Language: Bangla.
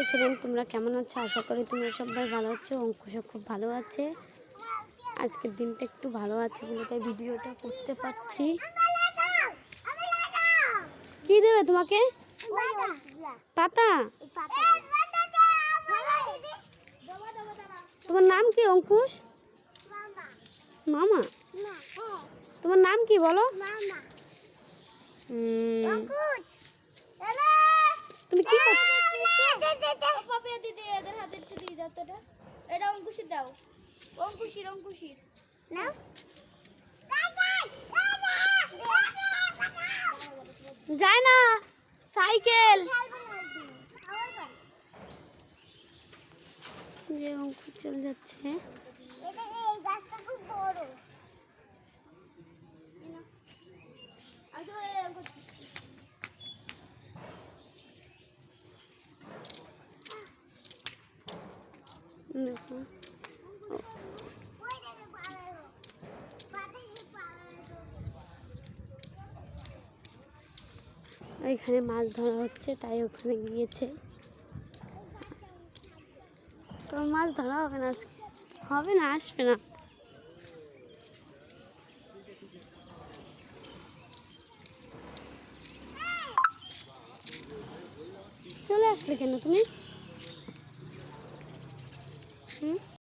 হাই ফ্রেন্ড, তোমরা কেমন আছো? আশা করি তোমরা সবাই ভালো আছো। অঙ্কুশও খুব ভালো আছে। আজকের দিনটা একটু ভালো আছে বলে তাই ভিডিওটা করতে পারছি। কি দেবে তোমাকে? পাতা। তোমার নাম কি অঙ্কুশ? মামা। তোমার নাম কি বলো? তুমি কি করছো? এটা অঙ্কুশির দাও। অঙ্কুশির নাও। যায় না সাইকেল। যে অঙ্কুশ চলে যাচ্ছে। এই গাছটা খুব বড়। দেখো ওইখানে মাছ ধরা হচ্ছে, তাই ওখানে গিয়েছে। তো মাছ ধরা হবে না আজকে, হবে না, আসবে না। চলে আসলে কেন তুমি?